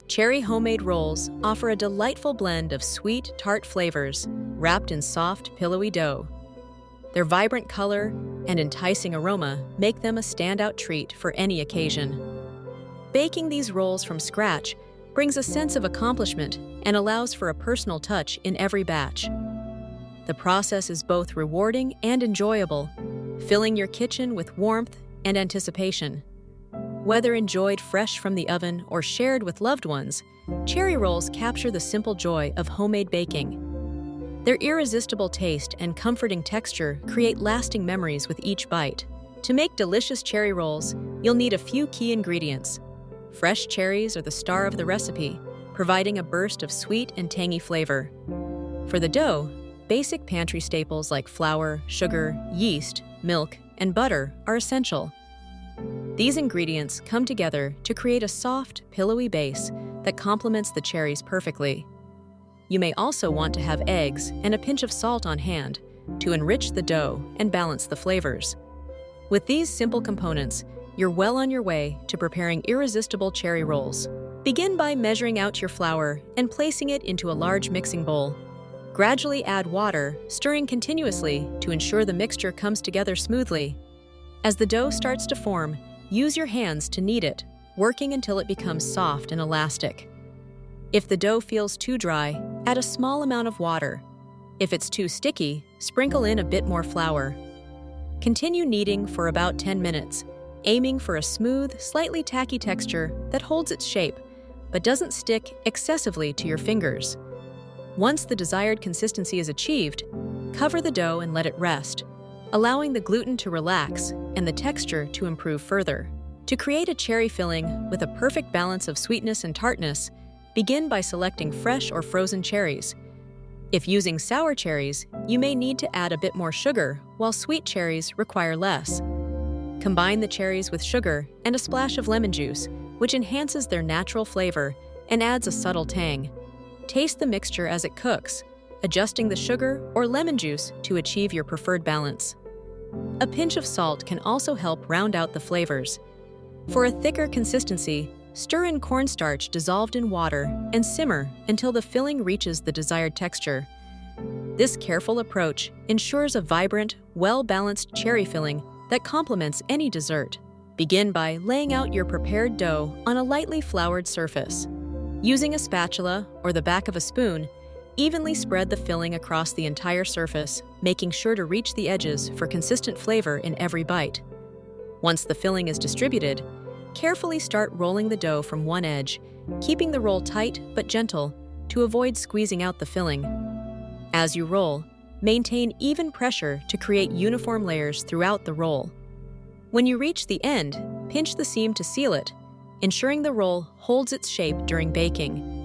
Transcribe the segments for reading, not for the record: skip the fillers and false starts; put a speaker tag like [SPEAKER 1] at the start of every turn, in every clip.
[SPEAKER 1] Cherry homemade rolls offer a delightful blend of sweet, tart flavors wrapped in soft, pillowy dough. Their vibrant color and enticing aroma make them a standout treat for any occasion. Baking these rolls from scratch brings a sense of accomplishment and allows for a personal touch in every batch. The process is both rewarding and enjoyable, filling your kitchen with warmth and anticipation. Whether enjoyed fresh from the oven or shared with loved ones, cherry rolls capture the simple joy of homemade baking. Their irresistible taste and comforting texture create lasting memories with each bite. To make delicious cherry rolls, you'll need a few key ingredients. Fresh cherries are the star of the recipe, providing a burst of sweet and tangy flavor. For the dough, basic pantry staples like flour, sugar, yeast, milk, and butter are essential. These ingredients come together to create a soft, pillowy base that complements the cherries perfectly. You may also want to have eggs and a pinch of salt on hand to enrich the dough and balance the flavors. With these simple components, you're well on your way to preparing irresistible cherry rolls. Begin by measuring out your flour and placing it into a large mixing bowl. Gradually add water, stirring continuously to ensure the mixture comes together smoothly. As the dough starts to form, use your hands to knead it, working until it becomes soft and elastic. If the dough feels too dry, add a small amount of water. If it's too sticky, sprinkle in a bit more flour. Continue kneading for about 10 minutes, aiming for a smooth, slightly tacky texture that holds its shape, but doesn't stick excessively to your fingers. Once the desired consistency is achieved, cover the dough and let it rest, allowing the gluten to relax and the texture to improve further. To create a cherry filling with a perfect balance of sweetness and tartness, begin by selecting fresh or frozen cherries. If using sour cherries, you may need to add a bit more sugar, while sweet cherries require less. Combine the cherries with sugar and a splash of lemon juice, which enhances their natural flavor and adds a subtle tang. Taste the mixture as it cooks, adjusting the sugar or lemon juice to achieve your preferred balance. A pinch of salt can also help round out the flavors. For a thicker consistency, stir in cornstarch dissolved in water and simmer until the filling reaches the desired texture. This careful approach ensures a vibrant, well-balanced cherry filling that complements any dessert. Begin by laying out your prepared dough on a lightly floured surface. Using a spatula or the back of a spoon, evenly spread the filling across the entire surface, making sure to reach the edges for consistent flavor in every bite. Once the filling is distributed, carefully start rolling the dough from one edge, keeping the roll tight but gentle to avoid squeezing out the filling. As you roll, maintain even pressure to create uniform layers throughout the roll. When you reach the end, pinch the seam to seal it, ensuring the roll holds its shape during baking.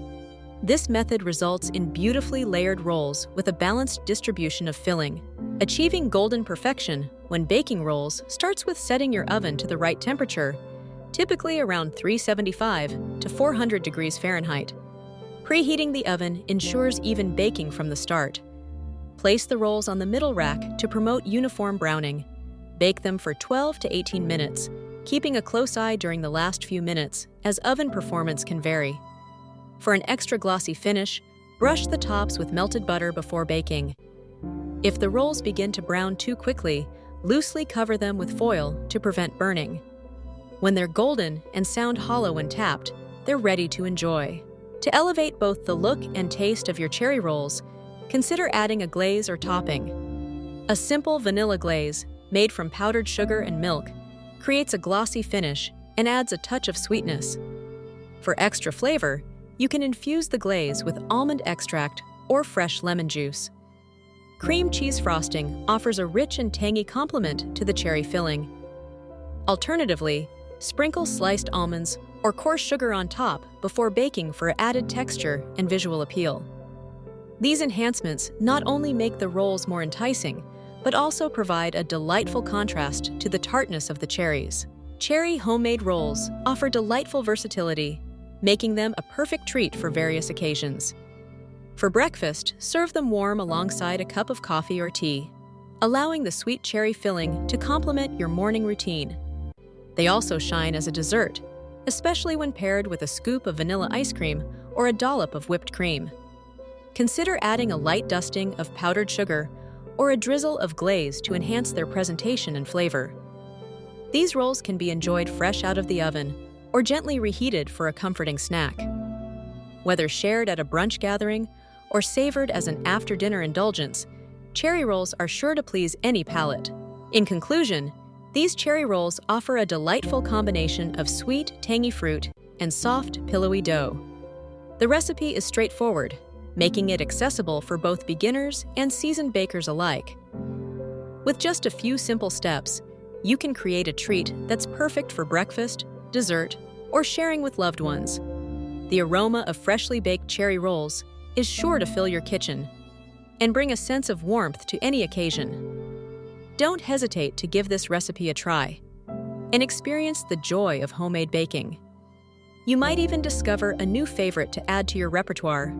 [SPEAKER 1] This method results in beautifully layered rolls with a balanced distribution of filling. Achieving golden perfection when baking rolls starts with setting your oven to the right temperature, typically around 375 to 400 degrees Fahrenheit. Preheating the oven ensures even baking from the start. Place the rolls on the middle rack to promote uniform browning. Bake them for 12 to 18 minutes, keeping a close eye during the last few minutes, as oven performance can vary. For an extra glossy finish, brush the tops with melted butter before baking. If the rolls begin to brown too quickly, loosely cover them with foil to prevent burning. When they're golden and sound hollow when tapped, they're ready to enjoy. To elevate both the look and taste of your cherry rolls, consider adding a glaze or topping. A simple vanilla glaze, made from powdered sugar and milk, creates a glossy finish and adds a touch of sweetness. For extra flavor, you can infuse the glaze with almond extract or fresh lemon juice. Cream cheese frosting offers a rich and tangy complement to the cherry filling. Alternatively, sprinkle sliced almonds or coarse sugar on top before baking for added texture and visual appeal. These enhancements not only make the rolls more enticing, but also provide a delightful contrast to the tartness of the cherries. Cherry homemade rolls offer delightful versatility, making them a perfect treat for various occasions. For breakfast, serve them warm alongside a cup of coffee or tea, allowing the sweet cherry filling to complement your morning routine. They also shine as a dessert, especially when paired with a scoop of vanilla ice cream or a dollop of whipped cream. Consider adding a light dusting of powdered sugar or a drizzle of glaze to enhance their presentation and flavor. These rolls can be enjoyed fresh out of the oven or gently reheated for a comforting snack. Whether shared at a brunch gathering or savored as an after-dinner indulgence, cherry rolls are sure to please any palate. In conclusion, these cherry rolls offer a delightful combination of sweet, tangy fruit and soft, pillowy dough. The recipe is straightforward, making it accessible for both beginners and seasoned bakers alike. With just a few simple steps, you can create a treat that's perfect for breakfast, dessert, or sharing with loved ones. The aroma of freshly baked cherry rolls is sure to fill your kitchen and bring a sense of warmth to any occasion. Don't hesitate to give this recipe a try and experience the joy of homemade baking. You might even discover a new favorite to add to your repertoire.